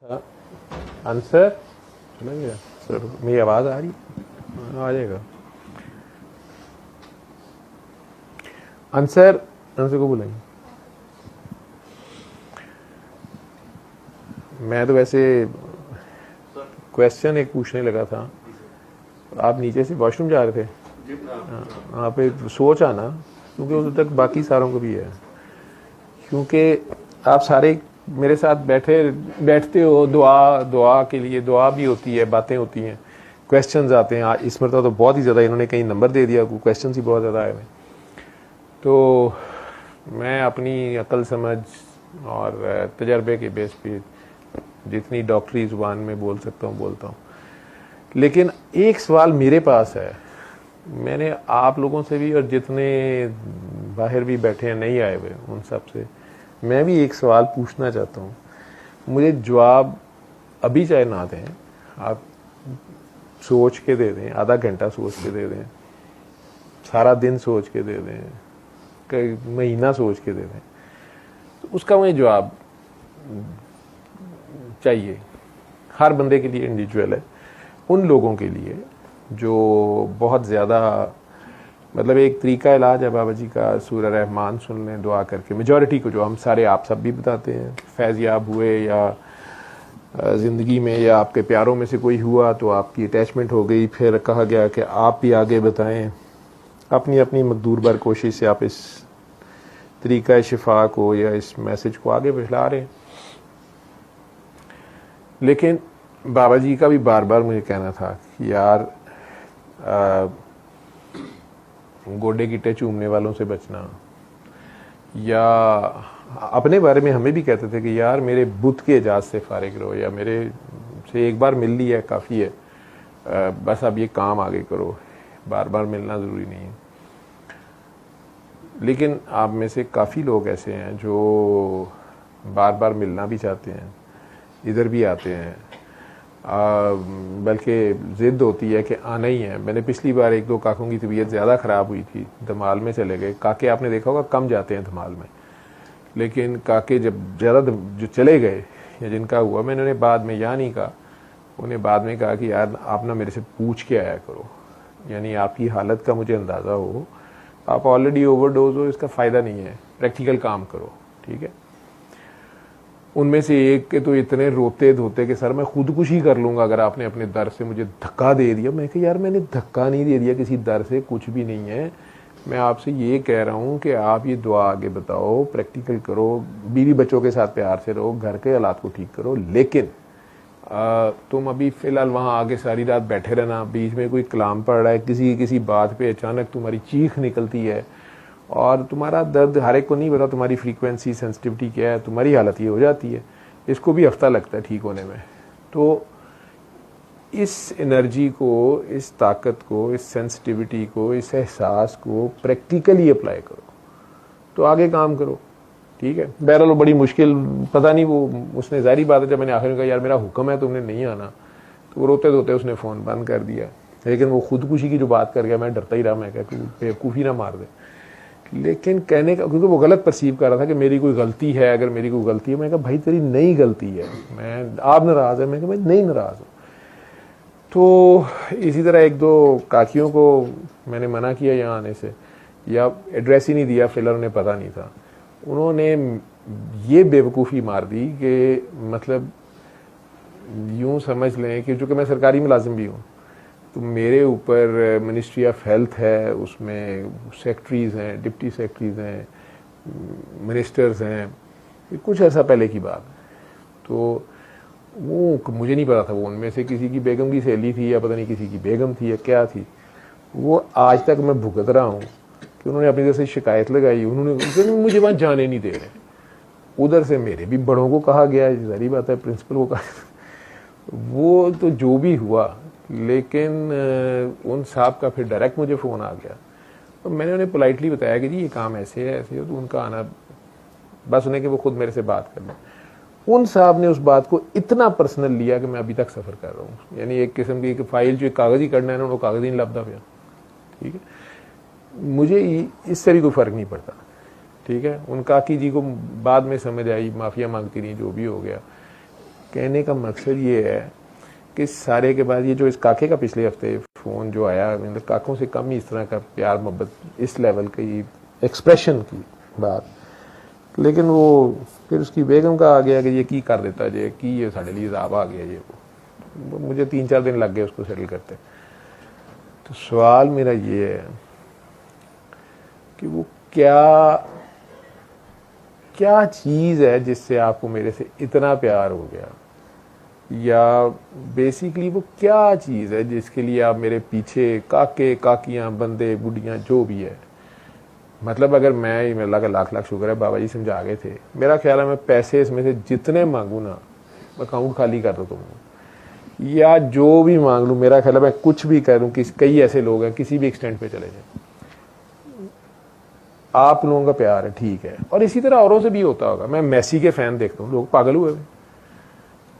Answer सुना गया sir? मेरी आवाज आ रही? आ जाएगा आंसर। आंसर को बुलाइए। मैं तो वैसे क्वेश्चन एक पूछने लगा था। आप नीचे से वॉशरूम जा रहे थे? आप एक सोच आना, क्योंकि उस तक बाकी सारों को भी है। क्योंकि आप सारे मेरे साथ बैठते हो, दुआ के लिए दुआ भी होती है, बातें होती हैं, क्वेश्चंस आते हैं। इस मरतबा तो बहुत ही ज़्यादा इन्होंने कहीं नंबर दे दिया, क्वेश्चंस ही बहुत ज़्यादा आए हुए। तो मैं अपनी अकल समझ और तजर्बे के बेस पे जितनी डॉक्टरी ज़ुबान में बोल सकता हूँ बोलता हूँ। लेकिन एक सवाल मेरे पास है, मैंने आप लोगों से भी और जितने बाहर भी बैठे हैं नहीं आए हुए उन सब से मैं भी एक सवाल पूछना चाहता हूँ। मुझे जवाब अभी चाहे ना दें, आप सोच के दे दें, आधा घंटा सोच के दे दें, सारा दिन सोच के दे दें, कई महीना सोच के दे दें, तो उसका मुझे जवाब चाहिए। हर बंदे के लिए इंडिविजुअल है। उन लोगों के लिए जो बहुत ज़्यादा, मतलब एक तरीका इलाज है बाबा जी का, सूरह रहमान सुन लें दुआ करके। मेजॉरिटी को, जो हम सारे आप सब भी बताते हैं, फैज़याब हुए या ज़िंदगी में या आपके प्यारों में से कोई हुआ तो आपकी अटैचमेंट हो गई, फिर कहा गया कि आप भी आगे बताएं। अपनी अपनी मकदूर बर कोशिश से आप इस तरीका शिफा को या इस मैसेज को आगे फैला रहे हैं। लेकिन बाबा जी का भी बार बार मुझे कहना था कि यार गोडे गिट्टे चूमने वालों से बचना, या अपने बारे में हमें भी कहते थे कि यार मेरे बुत के एजाज से फारिग रहो, या मेरे से एक बार मिल लिया है काफ़ी है, बस अब ये काम आगे करो, बार बार मिलना ज़रूरी नहीं है। लेकिन आप में से काफ़ी लोग ऐसे हैं जो बार बार मिलना भी चाहते हैं, इधर भी आते हैं, बल्कि ज़िद होती है कि आना ही है। मैंने पिछली बार एक दो काकों की तबीयत ज़्यादा ख़राब हुई थी, धमाल में चले गए। काके आपने देखा होगा कम जाते हैं धमाल में, लेकिन काके जब ज़्यादा जो चले गए या जिनका हुआ, मैंने उन्हें बाद में या नहीं कहा, उन्हें बाद में कहा कि यार आप ना मेरे से पूछ के आया करो, यानी आपकी हालत का मुझे अंदाज़ा हो, आप ऑलरेडी ओवरडोज हो, इसका फ़ायदा नहीं है, प्रैक्टिकल काम करो, ठीक है। उनमें से एक के तो इतने रोते धोते कि सर मैं खुदकुशी कर लूँगा अगर आपने अपने दर से मुझे धक्का दे दिया। मैं कहा यार मैंने धक्का नहीं दे दिया किसी दर से, कुछ भी नहीं है। मैं आपसे ये कह रहा हूँ कि आप ये दुआ आगे बताओ, प्रैक्टिकल करो, बीवी बच्चों के साथ प्यार से रहो, घर के हालात को ठीक करो, लेकिन तुम अभी फ़िलहाल वहाँ आगे सारी रात बैठे रहना, बीच में कोई कलाम पड़ रहा है, किसी बात पर अचानक तुम्हारी चीख निकलती है और तुम्हारा दर्द हर एक को नहीं पता, तुम्हारी फ्रीक्वेंसी सेंसिटिविटी क्या है, तुम्हारी हालत ये हो जाती है, इसको भी हफ्ता लगता है ठीक होने में। तो इस एनर्जी को, इस ताकत को, इस सेंसिटिविटी को, इस एहसास को प्रैक्टिकली अप्लाई करो तो आगे काम करो, ठीक है। बहरहाल वो बड़ी मुश्किल, पता नहीं वो, उसने ज़ाहिर बात है जब मैंने आखिर में कहा यार मेरा हुक्म है तुमने नहीं आना, तो वो रोते धोते उसने फ़ोन बंद कर दिया। लेकिन वो खुदकुशी की जो बात कर गया, मैं डरता ही रहा, मैं क्या बेवकूफ़ी ना मार दे। लेकिन कहने का, क्योंकि वो गलत परसीव कर रहा था कि मेरी कोई गलती है, अगर मेरी कोई गलती है, मैं कहा भाई तेरी नई गलती है, मैं आप नाराज़ है, मैं कहा भाई नहीं नाराज़ हूँ। तो इसी तरह एक दो काकियों को मैंने मना किया यहाँ आने से, या एड्रेस ही नहीं दिया, फिलहाल उन्हें पता नहीं था। उन्होंने ये बेवकूफ़ी मार दी कि मतलब यूँ समझ लें कि चूँकि मैं सरकारी मुलाजिम भी हूँ, तो मेरे ऊपर मिनिस्ट्री ऑफ हेल्थ है, उसमें सेक्रेटरीज़ हैं, डिप्टी सेक्रेटरीज़ हैं, मिनिस्टर्स हैं, ये कुछ ऐसा पहले की बात है। तो वो मुझे नहीं पता था वो उनमें से किसी की बेगम की सहेली थी या पता नहीं किसी की बेगम थी या क्या थी। वो आज तक मैं भुगत रहा हूँ कि उन्होंने अपनी तरफ से शिकायत लगाई, उन्होंने मुझे वहाँ जाने नहीं दे रहे। उधर से मेरे भी बड़ों को कहा गया, ज़ाहिर बात है प्रिंसिपल को कहा। वो तो जो भी हुआ, लेकिन उन साहब का फिर डायरेक्ट मुझे फ़ोन आ गया, तो मैंने उन्हें पोलाइटली बताया कि जी ये काम ऐसे है ऐसे है, तो उनका आना बस उन्हें कि वो खुद मेरे से बात कर लें। उन साहब ने उस बात को इतना पर्सनल लिया कि मैं अभी तक सफ़र कर रहा हूँ, यानी एक किस्म की एक फाइल जो कागज़ ही करना है ना, वो कागज़ ही नहीं लभदा पिया, ठीक है। मुझे इससे भी कोई फ़र्क नहीं पड़ता, ठीक है। उन काकी जी को बाद में समझ आई, माफ़िया मांगती रही, जो भी हो गया। कहने का मकसद ये है कि सारे के बाद ये जो इस काके का पिछले हफ्ते फ़ोन जो आया, मतलब काकों से कम ही इस तरह का प्यार मोहब्बत इस लेवल की एक्सप्रेशन की बात, लेकिन वो फिर उसकी बेगम का आ गया कि ये की कर देता जे की ये साढ़े लिए अज़ाब आ गया, ये वो मुझे 3-4 दिन लग गए उसको सेटल करते। तो सवाल मेरा ये है कि वो क्या चीज़ है जिससे आपको मेरे से इतना प्यार हो गया, या बेसिकली वो क्या चीज़ है जिसके लिए आप मेरे पीछे काके काकियां बंदे बुढ़ियां जो भी है, मतलब अगर मैं अल्लाह का लाख लाख शुक्र है बाबा जी समझा गए थे, मेरा ख्याल है मैं पैसे इसमें से जितने मांगू ना अकाउंट खाली कर दो तुम, या जो भी मांग लूँ मेरा ख्याल है मैं कुछ भी करूँ, कई ऐसे लोग हैं किसी भी एक्सटेंट पे चले जाए, आप लोगों का प्यार है ठीक है। और इसी तरह औरों से भी होता होगा। मैं मेसी के फैन देखता हूँ, लोग पागल हुए,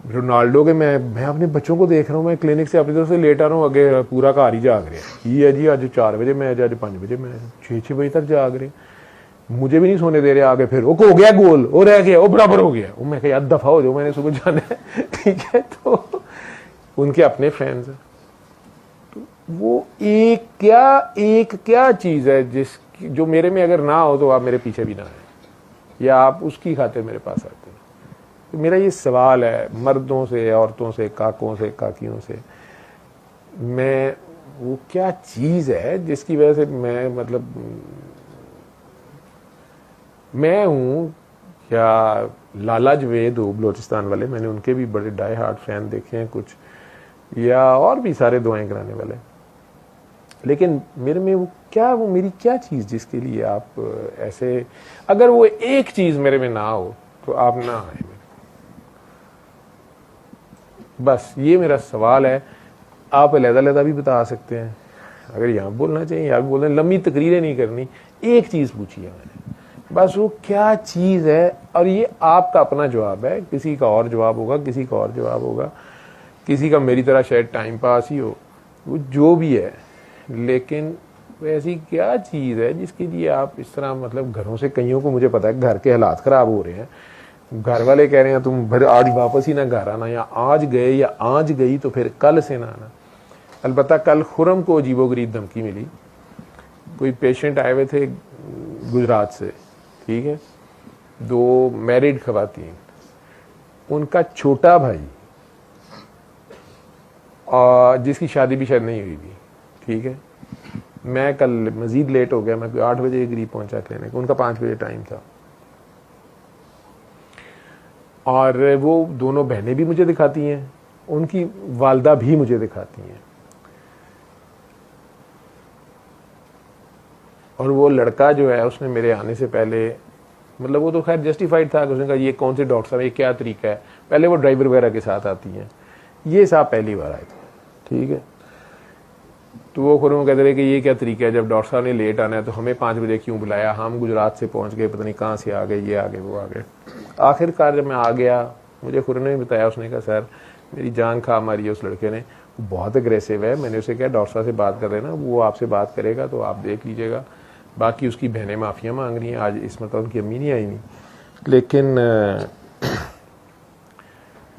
रोनाल्डो के मैं अपने बच्चों को देख रहा हूँ, मैं क्लिनिक से अपनी तरफ से लेट आ रहा हूँ, आगे पूरा घर ही जाग रहे हैं, ये है जी आज 4 बजे मैच, आज 5 बजे मैच, 6 बजे तक जाग रहे, मुझे भी नहीं सोने दे रहे। आगे फिर वो हो गया गोल, वो रह गया, वो बराबर हो गया, वो मैं कहा यार दफा हो जाओ, मैंने सुबह जाना है ठीक है। तो उनके अपने फ्रेंड्स हैं, तो वो एक क्या चीज़ है जो मेरे में अगर ना हो तो आप मेरे पीछे भी ना आए, या आप उसकी खातिर मेरे पास आते हैं। तो मेरा ये सवाल है मर्दों से, औरतों से, काकों से, काकियों से, मैं वो क्या चीज़ है जिसकी वजह से मैं मतलब मैं हूँ, या लाला जवेद हो बलोचिस्तान वाले, मैंने उनके भी बड़े डाई हार्ट फैन देखे हैं कुछ, या और भी सारे दुआएं कराने वाले, लेकिन मेरे में वो मेरी क्या चीज़ जिसके लिए आप ऐसे, अगर वो एक चीज़ मेरे में ना हो तो आप ना आए मेरे, बस ये मेरा सवाल है। आप अलग-अलग भी बता सकते हैं, अगर यहाँ बोलना चाहिए यहाँ भी बोल रहे हैं, लंबी तकरीरें नहीं करनी, एक चीज़ पूछी है मैंने, बस वो क्या चीज़ है, और ये आपका अपना जवाब है, किसी का और जवाब होगा, किसी का और जवाब होगा, किसी का मेरी तरह शायद टाइम पास ही हो, वो जो भी है, लेकिन ऐसी क्या चीज़ है जिसके लिए आप इस तरह, मतलब घरों से कईयों को मुझे पता है घर के हालात ख़राब हो रहे हैं, घर वाले कह रहे हैं तुम फिर आज वापस ही ना घर आना, या आज गए या आज गई तो फिर कल से ना आना। अलबत्ता कल खुरम को अजीबोगरीब धमकी मिली, कोई पेशेंट आए हुए थे गुजरात से, ठीक है, 2 मैरिड खवातीन, उनका छोटा भाई और जिसकी शादी भी शायद नहीं हुई थी, ठीक है, मैं कल मजीद लेट हो गया, मैं 8 बजे करीब पहुंचा क्लिनिक, उनका 5 बजे टाइम था, और वो दोनों बहनें भी मुझे दिखाती हैं, उनकी वालदा भी मुझे दिखाती हैं, और वो लड़का जो है उसने मेरे आने से पहले, मतलब वो तो खैर जस्टिफाइड था कि उसने कहा ये कौन से डॉक्टर साहब, ये क्या तरीका है, पहले वो ड्राइवर वगैरह के साथ आती हैं, ये साहब पहली बार आए थे, ठीक है, तो वो खुद कहते रहे कि ये क्या तरीका है, जब डॉक्टर साहब ने लेट आना है तो हमें 5 बजे क्यों बुलाया, हम गुजरात से पहुंच गए, पता नहीं कहाँ से आ गए, ये आ गए वो आ गए। आखिरकार जब मैं आ गया, मुझे खुद ने बताया, उसने कहा सर मेरी जान खा मारी है उस लड़के ने, वो बहुत अग्रेसिव है, मैंने उसे कहा डॉक्टर साहब से बात कर लेना, वो आपसे बात करेगा तो आप देख लीजिएगा, बाकी उसकी बहनें माफ़ियाँ मांग रही हैं, आज इस मतलब उनकी अम्मी नहीं आई नहीं, लेकिन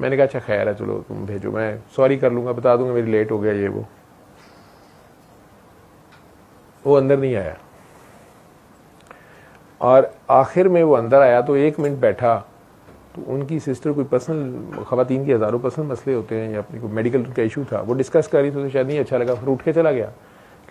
मैंने कहा अच्छा खैर है चलो तुम भेजो, मैं सॉरी कर लूँगा, बता दूंगा मेरी लेट हो गया ये वो अंदर नहीं आया, और आखिर में वो अंदर आया तो 1 मिनट बैठा, तो उनकी सिस्टर कोई पर्सनल, खवातीन के हज़ारों पर्सनल मसले होते हैं, या अपनी कोई मेडिकल का इशू था, वो डिस्कस कर रही थी, तो शायद नहीं अच्छा लगा, फिर उठ के चला गया।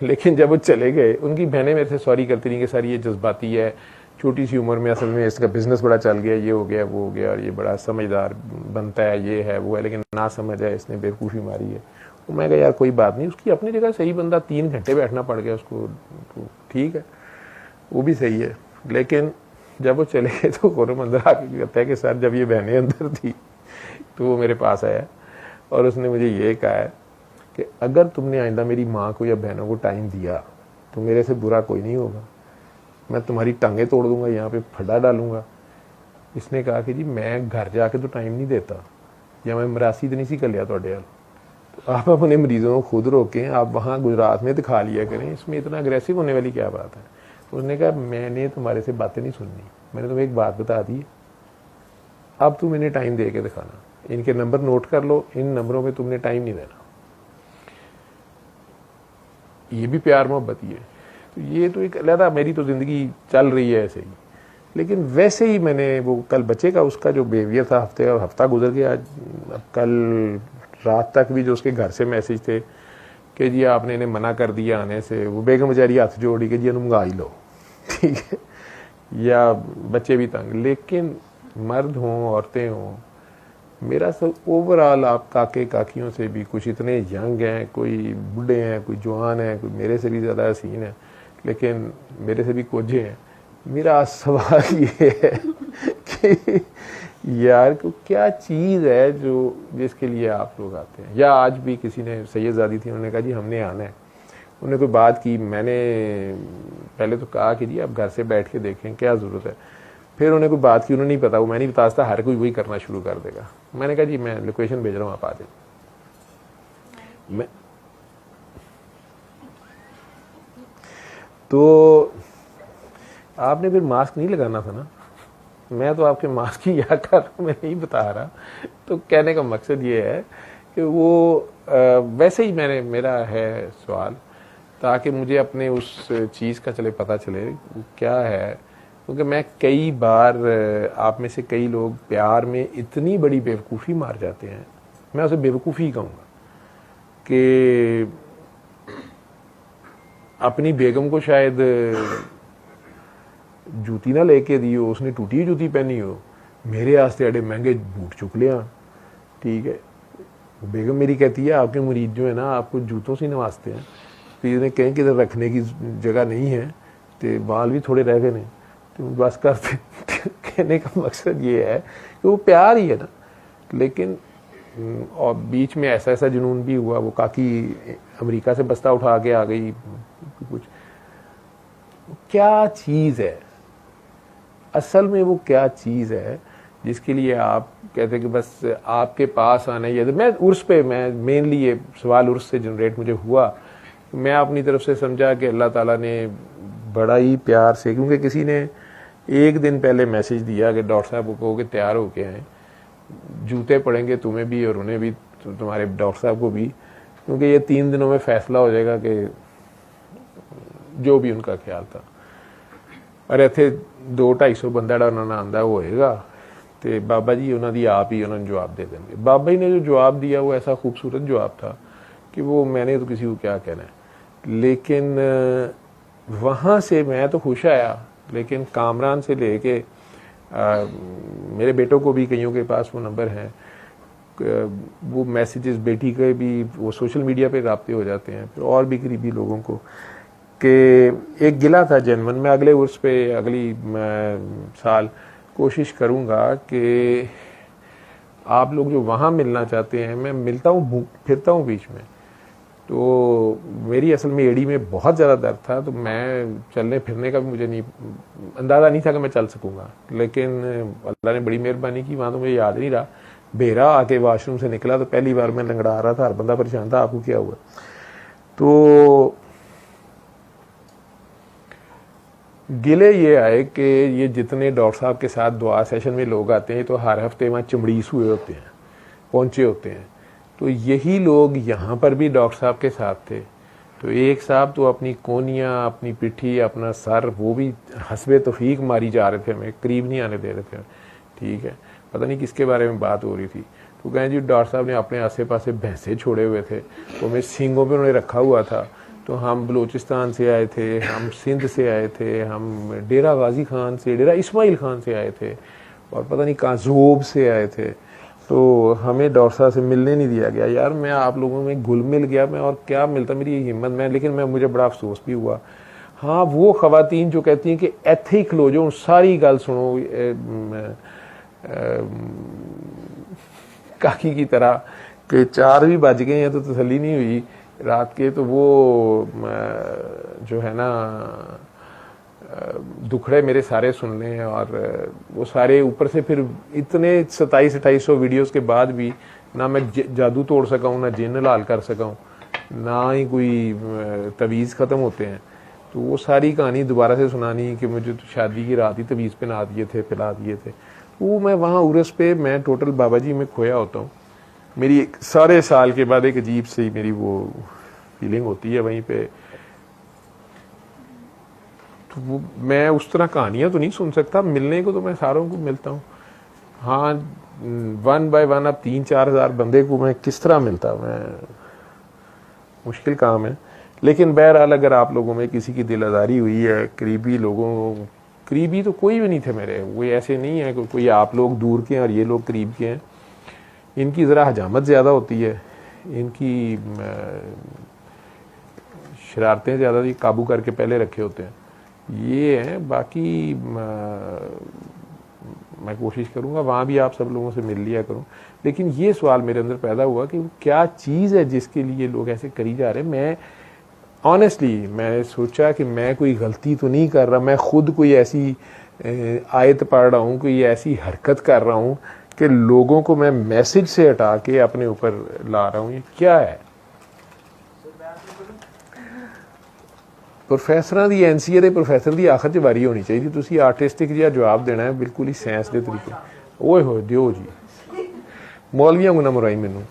लेकिन जब वो चले गए, उनकी बहनें मेरे से सॉरी करती रही कि सर ये जज्बाती है, छोटी सी उम्र में असल में इसका बिजनेस बड़ा चल गया, ये हो गया वो हो गया, और ये बड़ा समझदार बनता है, ये है वो है, लेकिन ना समझ है, इसने बेवकूफ़ी मारी है। तो मैं कहा यार कोई बात नहीं, उसकी अपनी जगह सही बंदा, 3 घंटे बैठना पड़ गया उसको, तो ठीक है, वो भी सही है। लेकिन जब वो चले गए तो खुरम अंदर आके कहता है कि सर जब ये बहनें अंदर थी तो वो मेरे पास आया और उसने मुझे ये कहा है कि अगर तुमने आइंदा मेरी माँ को या बहनों को टाइम दिया तो मेरे से बुरा कोई नहीं होगा, मैं तुम्हारी टांगें तोड़ दूंगा, यहाँ पे फटा डालूंगा। इसने कहा कि जी मैं घर जाके तो टाइम नहीं देता, या मैं मरासी तो नहीं सी कर लिया थोड़े, तो आप अपने मरीजों को खुद रोकें, आप वहाँ गुजरात में दिखा लिया करें, इसमें इतना अग्रेसिव होने वाली क्या बात है। उसने कहा मैंने तुम्हारे से बातें नहीं सुननी, मैंने तुम्हें एक बात बता दी, अब तुम इन्हें टाइम दे के दिखाना। इनके नंबर नोट कर लो, इन नंबरों पे तुमने टाइम नहीं देना। ये भी प्यार मोहब्बत ही है। तो ये तो एक अलग, मेरी तो जिंदगी चल रही है ऐसे ही। लेकिन वैसे ही मैंने वो कल बच्चे का उसका जो बिहेवियर था, हफ्ता गुजर गया, अब कल रात तक भी जो उसके घर से मैसेज थे कि जी आपने इन्हें मना कर दिया आने से, वो बेगम बेचारी हाथ जोड़ी कि जी मंगा ही लो, ठीक है, या बच्चे भी तंग। लेकिन मर्द हों औरतें हों, मेरा सब ओवरऑल आप काके काकियों से भी कुछ इतने यंग हैं, कोई बूढ़े हैं, कोई जवान है, कोई मेरे से भी ज़्यादा हसीन है, लेकिन मेरे से भी कोझे हैं। मेरा सवाल ये है कि यार को क्या चीज़ है जो जिसके लिए आप लोग आते हैं। या आज भी किसी ने सैयदजादी थी, उन्होंने कहा जी हमने आना है, उन्होंने कोई बात की, मैंने पहले तो कहा कि जी आप घर से बैठ के देखें क्या ज़रूरत है, फिर उन्होंने कोई बात की, उन्हें नहीं पता, वो मैं नहीं बता सकता, हर कोई वही करना शुरू कर देगा। मैंने कहा जी मैं लोकेशन भेज रहा हूँ, आप आ जाए। मैं तो आपने फिर मास्क नहीं लगाना था ना, मैं तो आपके मास्क की याद कर रहा हूँ, मैं नहीं बता रहा। तो कहने का मकसद ये है कि वो वैसे ही मेरा है सवाल, ताकि मुझे अपने उस चीज़ का चले पता चले क्या है। क्योंकि मैं कई बार, आप में से कई लोग प्यार में इतनी बड़ी बेवकूफ़ी मार जाते हैं, मैं उसे बेवकूफ़ी कहूँगा, कि अपनी बेगम को शायद जूती ना लेके दी हो, उसने टूटी हुई जूती पहनी हो, मेरे वास्ते एडे महंगे बूट चुक लिया, ठीक है। बेगम मेरी कहती है आपके मुरीद जो है ना आपको जूतों से नवाजते हैं, तो इन्हें कहीं किधर रखने की जगह नहीं है, तो बाल भी थोड़े रह गए नहीं, तो बस करते। कहने का मकसद ये है कि वो प्यार ही है ना। लेकिन और बीच में ऐसा जुनून भी हुआ, वो काकी अमेरिका से बस्ता उठा के आ गई, कुछ क्या चीज़ है असल में, वो क्या चीज़ है जिसके लिए आप कहते हैं कि बस आपके पास आना ही है। तो मैं उर्स पे, मैं मेनली ये सवाल उर्स से जनरेट मुझे हुआ, मैं अपनी तरफ से समझा कि अल्लाह ताला ने बड़ा ही प्यार से, क्योंकि किसी ने एक दिन पहले मैसेज दिया कि डॉक्टर साहब को कहो कि तैयार होके आए, जूते पड़ेंगे तुम्हें भी और उन्हें भी, तुम्हारे डॉक्टर साहब को भी, क्योंकि ये 3 दिनों में फैसला हो जाएगा कि जो भी उनका ख्याल था। अरे थे 200-250 बंदा ਜਿਹੜਾ ਉਹਨਾਂ ਨਾਲ ਆਂਦਾ ਹੋਏਗਾ ਤੇ बाबा जी उन्होंने आप ही उन्होंने जवाब दे देंगे। बाबा जी ने जो जवाब दिया वो ऐसा खूबसूरत जवाब था कि वो मैंने तो किसी को क्या कहना है। लेकिन वहाँ से मैं तो खुश आया, लेकिन कामरान से लेके मेरे बेटों को भी कईयों के पास वो नंबर हैं, वो मैसेजेस बेटी के भी वो सोशल मीडिया पे राब्ते हो जाते हैं, फिर और भी करीबी लोगों को, कि एक गिला था जनमन। मैं अगले उर्स पे अगली साल कोशिश करूँगा कि आप लोग जो वहाँ मिलना चाहते हैं, मैं मिलता हूँ, फिरता हूँ बीच में, तो मेरी असल में एड़ी में बहुत ज़्यादा दर्द था, तो मैं चलने फिरने का भी मुझे नहीं अंदाज़ा नहीं था कि मैं चल सकूँगा। लेकिन अल्लाह ने बड़ी मेहरबानी की, वहाँ तो मुझे याद नहीं रहा, बेरा आके वॉशरूम से निकला तो पहली बार मैं लंगड़ा रहा था, हर बंदा परेशान था आपको क्या हुआ। तो गिले ये आए कि ये जितने डॉक्टर साहब के साथ दुआ सेशन में लोग आते हैं तो हर हफ्ते वहाँ चमड़ीस हुए होते हैं, पहुँचे होते हैं, तो यही लोग यहाँ पर भी डॉक्टर साहब के साथ थे। तो एक साहब तो अपनी कोनियाँ, अपनी पिट्ठी, अपना सर, वो भी हस्बे तौफीक मारी जा रहे थे, हमें करीब नहीं आने दे रहे थे, ठीक है। पता नहीं किसके बारे में बात हो रही थी, तो कहें जी डॉक्टर साहब ने अपने आसे पासे भैंसे छोड़े हुए थे, तो हमें सींगों पे उन्होंने रखा हुआ था। तो हम बलूचिस्तान से आए थे, हम सिंध से आए थे, हम डेरा गाजी खान से, डेरा इस्माइल खान से आए थे, और पता नहीं कहाँ जोब से आए थे। तो हमें डॉक्टर साहब से मिलने नहीं दिया गया। यार मैं आप लोगों में घुल मिल गया, मैं और क्या मिलता, मेरी हिम्मत में। लेकिन मुझे बड़ा अफसोस भी हुआ। हाँ, वो ख़वातीन जो कहती हैं कि इत्थे ही खलो जाओ, सारी गल सुनो काकी की तरह, कि 4 भी बज गए हैं तो तसल्ली नहीं हुई रात के, तो वो जो है ना दुखड़े मेरे सारे सुन लें, और वो सारे ऊपर से फिर इतने 2700-2800 वीडियोस के बाद भी ना मैं जादू तोड़ सका हूँ, ना जिन्न लाल कर सका हूँ, ना ही कोई तवीज़ ख़त्म होते हैं। तो वो सारी कहानी दोबारा से सुनानी कि मुझे तो शादी की रात ही तवीज़ पहना दिए थे, पिला दिए थे, वो मैं वहाँ उर्स पे मैं टोटल बाबा जी में खोया होता हूँ। मेरी सारे साल के बाद एक अजीब सी मेरी वो फीलिंग होती है वहीं पे। तो वो मैं उस तरह कहानियाँ तो नहीं सुन सकता, मिलने को तो मैं सारों को मिलता हूँ। हाँ, 1 बाय 1 अब 3-4 हज़ार बंदे को मैं किस तरह मिलता, मैं मुश्किल काम है। लेकिन बहरहाल अगर आप लोगों में किसी की दिल आज़ारी हुई है, करीबी लोगों, करीबी तो कोई भी नहीं थे मेरे, वो ऐसे नहीं है कि कोई आप लोग दूर के हैं और ये लोग करीब के हैं। इनकी ज़रा हजामत ज़्यादा होती है, इनकी शरारतें ज़्यादा ही काबू करके पहले रखे होते हैं, ये हैं। बाकी मैं कोशिश करूंगा वहाँ भी आप सब लोगों से मिल लिया करूं। लेकिन ये सवाल मेरे अंदर पैदा हुआ कि क्या चीज़ है जिसके लिए लोग ऐसे करी जा रहे हैं। मैं ऑनेस्टली मैंने सोचा कि मैं कोई गलती तो नहीं कर रहा, मैं खुद कोई ऐसी आयत पढ़ रहा हूँ, कोई ऐसी हरकत कर रहा हूँ कि लोगों को मैं मैसेज से हटा के अपने ऊपर ला रहा हूँ, ये क्या है। प्रोफेसर की एनसीए के प्रोफेसर की आखिर च वारी होनी चाहिए, तुसी आर्टिस्टिक जिहा जवाब देना है, बिल्कुल ही साइंस के तरीके। ओए हो दियो जी, मौलवियां को ना मुराई मैनू,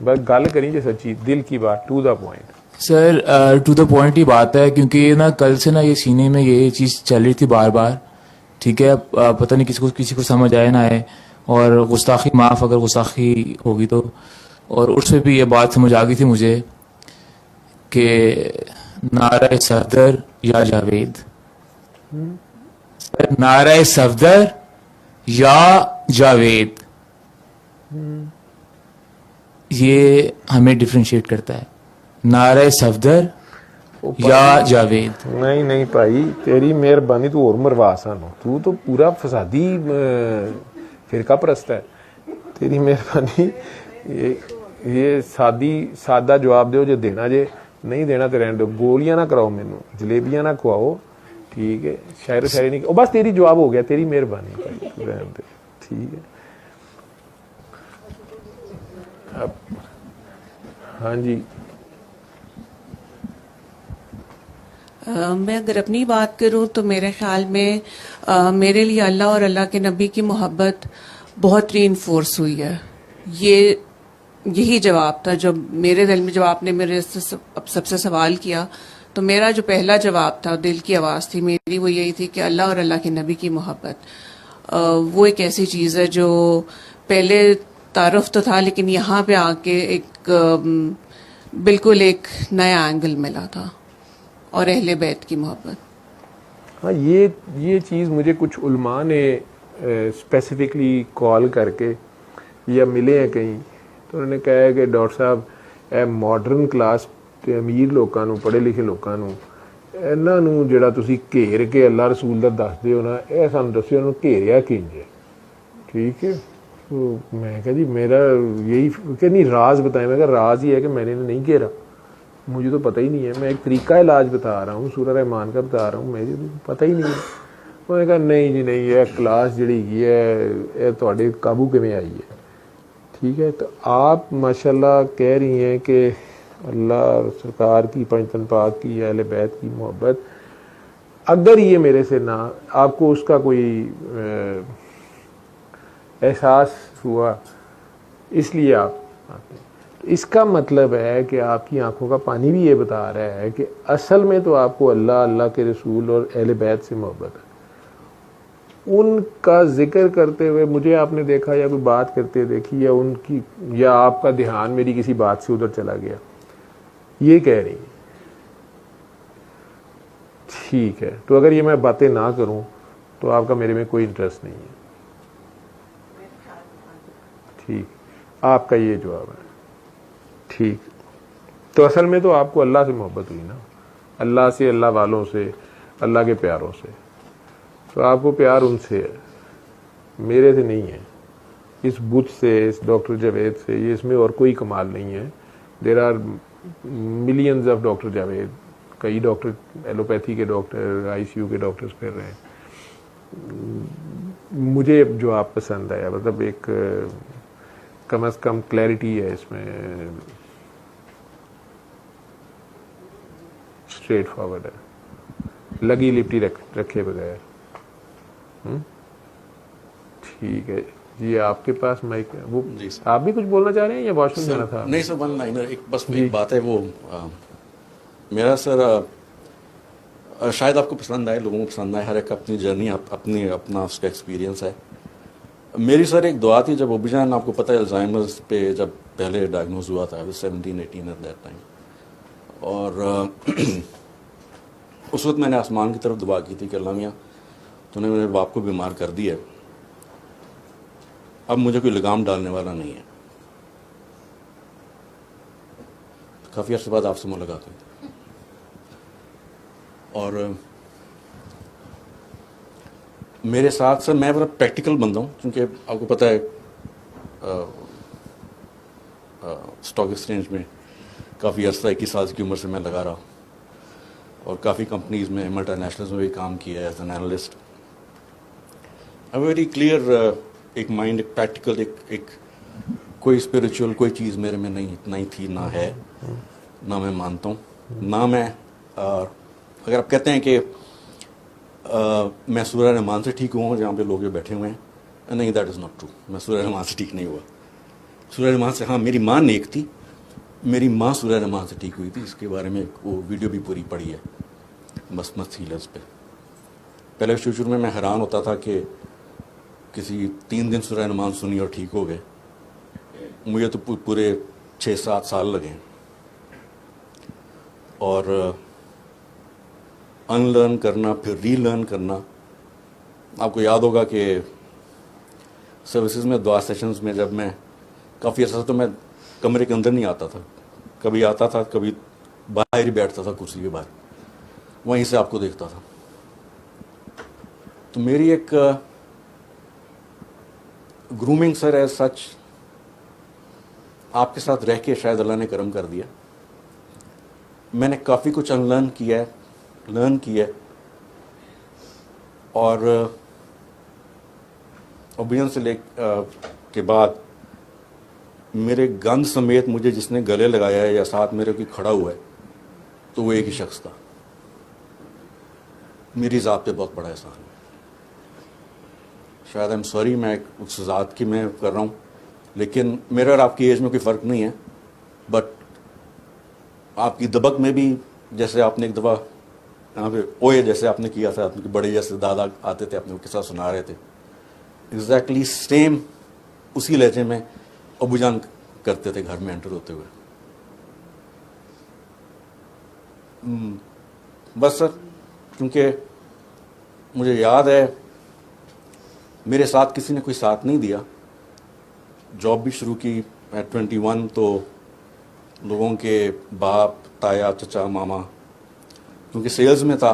बस गल करी जे सच्ची दिल की बात, to the point. Sir to the point ही बात है, क्योंकि ना कल से ना ये सीने में ये चीज चल रही थी बार बार, ठीक है। पता नहीं किसी को समझ आए ना आए, और गुस्ताखी माफ अगर गुस्ताखी होगी तो। और उससे भी ये बात समझ आ गई थी मुझे कि नारा सफदर या जावेद, नारा सफदर या जावेद, ये हमें डिफरेंशिएट करता है, नारा सफदर या जावेद। नहीं नहीं भाई, तेरी मेहरबानी, तू और मरवा सानू, तू तो पूरा फसादी फिरका परस्त है। तेरी मेहरबानी, ये सादा जवाब दो, जो देना जे, नहीं देना तो रहने दो। गोलियां ना कराओ मैनू, जलेबियां ना खुआओ, ठीक है। शायरो शायरी नहीं, बस तेरी जवाब हो गया, तेरी मेहरबानी भाई, रहने दे, ठीक है। अब हाँ जी, मैं अगर अपनी बात करूं तो मेरे ख्याल में मेरे लिए अल्लाह और अल्लाह के नबी की मोहब्बत बहुत रीइंफोर्स हुई है। यही जवाब था जो मेरे दिल में, जब आपने मेरे से सबसे सवाल किया तो मेरा जो पहला जवाब था, दिल की आवाज़ थी मेरी, वो यही थी कि अल्लाह और अल्लाह के नबी की मोहब्बत वो एक ऐसी चीज़ है जो पहले तारुफ तो था, लेकिन यहाँ पे आके एक बिल्कुल एक नया एंगल मिला था, और अहले बैत की मोहब्बत। हाँ, ये चीज़ मुझे कुछ उलमा ने स्पेसिफिकली कॉल करके या मिले हैं कहीं, तो उन्होंने कहा है कि डॉक्टर साहब, ए मॉडर्न क्लास ते अमीर लोगों नूं, पढ़े लिखे लोगों नूं, इन्हां नूं जिहड़ा तुसीं घेर के अल्लाह रसूल दा दसदे हो ना, यह सानूं दस्सिओ इन्हां नूं घेरिया किंज है, ठीक है। तो मैं कहा जी मेरा यही कि नहीं, राज बताएं। मैं कहा राज ही है कि मैंने नहीं घेरा, मुझे तो पता ही नहीं है, मैं एक तरीका इलाज बता रहा हूँ, सूरह रहमान का बता रहा हूँ, मुझे तो पता ही नहीं है। उन्होंने कहा नहीं जी नहीं, यह क्लास जी है, यह तुहाडे काबू किवें आई है, ठीक है। तो आप माशाल्लाह कह रही हैं कि अल्लाह सरकार की, पंचतन पाक की, अहले बैत की मोहब्बत, अगर ये मेरे से ना, आपको उसका कोई एहसास हुआ इसलिए आप आते हैं, तो इसका मतलब है कि आपकी आंखों का पानी भी ये बता रहा है कि असल में तो आपको अल्लाह, अल्लाह के रसूल और अहले बैत से मोहब्बत है। उनका जिक्र करते हुए मुझे आपने देखा या कोई बात करते देखी, या उनकी, या आपका ध्यान मेरी किसी बात से उधर चला गया, ये कह रही है, ठीक है। तो अगर ये मैं बातें ना करूं तो आपका मेरे में कोई इंटरेस्ट नहीं है, ठीक। आपका ये जवाब है, ठीक। तो असल में तो आपको अल्लाह से मोहब्बत हुई ना, अल्लाह से, अल्लाह वालों से, अल्लाह के प्यारों से, तो आपको प्यार उनसे है, मेरे से नहीं है, इस बुत से, इस डॉक्टर जावेद से, ये इसमें और कोई कमाल नहीं है। There are millions of doctor Javed, कई डॉक्टर, एलोपैथी के डॉक्टर, आईसीयू के डॉक्टर्स फिर रहे हैं। मुझे जो आप पसंद आया, मतलब एक कम से कम क्लैरिटी है इसमें, स्ट्रेट फॉरवर्ड है, लगी लिपटी रखे बगैर। ठीक है जी, आपके पास माइक है वो। जी सर। आप भी कुछ बोलना चाह रहे हैं या वॉशरूम जाना था? नहीं सर, वन लाइनर एक बस एक बात है वो मेरा सर शायद आपको पसंद आए, लोगों को पसंद आए, हर एक अपनी जर्नी अपनी अपना उसका एक्सपीरियंस है। मेरी सर एक दुआ थी जब अबूजान, आपको पता है अल्जाइमर्स पे जब पहले डायग्नोज हुआ था 17-18 एट दैट टाइम, और उस वक्त मैंने आसमान की तरफ दुआ की थी कि अल्लाह मियाँ तूने मेरे बाप को बीमार कर दिया है, अब मुझे कोई लगाम डालने वाला नहीं है। काफ़ी अर्से बाद आपसे मुलाकात हुई और मेरे साथ सर मैं बड़ा प्रैक्टिकल बंदा हूँ, क्योंकि आपको पता है स्टॉक एक्सचेंज में काफ़ी अर्सा 21 साल की उम्र से मैं लगा रहा हूँ और काफ़ी कंपनीज में मल्टीनेशनल्स में भी काम किया है as an analyst. Very clear एक माइंड, एक प्रैक्टिकल, एक कोई स्पिरिचुअल कोई चीज़ मेरे में नहीं थी, ना है, ना मैं मानता हूँ, ना मैं अगर आप कहते हैं कि मैं सूरह रहमान से ठीक हुआ, जहाँ पे लोग जो बैठे हुए हैं, नहीं, दैट इज़ नॉट ट्रू। मैं सूरह रहमान से ठीक नहीं हुआ। सूरह रहमान से, हाँ, मेरी माँ नेक थी, मेरी माँ सूरह रहमान से ठीक हुई थी, इसके बारे में वो वीडियो भी पूरी पड़ी है मस्त हीलर्स पे। पहले शुरू में मैं हैरान होता था कि किसी 3 दिन सूरह रहमान सुनी और ठीक हो गए, मुझे तो पूरे 6-7 साल लगे। और अनलर्न करना फिर रीलर्न करना, आपको याद होगा कि सर्विसेज में दुआ सेशंस में जब मैं काफ़ी अर्सा, तो मैं कमरे के अंदर नहीं आता था, कभी आता था, कभी बाहर ही बैठता था कुर्सी के बाहर, वहीं से आपको देखता था। तो मेरी एक ग्रूमिंग सर एज सच आपके साथ रह के शायद अल्लाह ने करम कर दिया। मैंने काफ़ी कुछ अनलर्न किया है, लर्न किया है, और ओबियन से के बाद मेरे गंद समेत मुझे जिसने गले लगाया है या साथ मेरे कोई खड़ा हुआ है, तो वो एक ही शख्स था। मेरी ज़ात पे बहुत बड़ा एहसान है। शायद आई एम सॉरी मैं उस ज़ात की मैं कर रहा हूँ, लेकिन मेरे और आपकी एज में कोई फ़र्क नहीं है, बट आपकी दबक में भी, जैसे आपने एक दफ़ा यहाँ पे ओए जैसे आपने किया था, आपके बड़े जैसे दादा आते थे, अपने किस्सा सुना रहे थे, एग्जैक्टली सेम उसी लहजे में अबूजान करते थे घर में एंटर होते हुए। बस सर, क्योंकि मुझे याद है मेरे साथ किसी ने कोई साथ नहीं दिया। जॉब भी शुरू की एट 21, तो लोगों के बाप, ताया, चचा, मामा, क्योंकि सेल्स में था,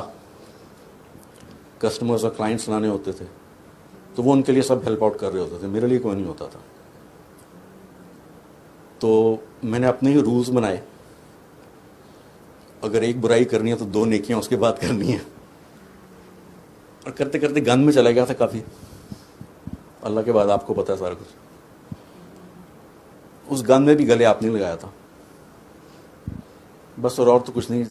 कस्टमर्स और क्लाइंट्स लाने होते थे, तो वो उनके लिए सब हेल्प आउट कर रहे होते थे, मेरे लिए कोई नहीं होता था। तो मैंने अपने ही रूल्स बनाए, अगर एक बुराई करनी है तो 2 नेकियां उसके बाद करनी है, और करते करते गंद में चला गया था काफ़ी। अल्लाह के बाद आपको पता है सारा कुछ, उस गंद में भी गले आपने लगाया था बस, और तो कुछ नहीं।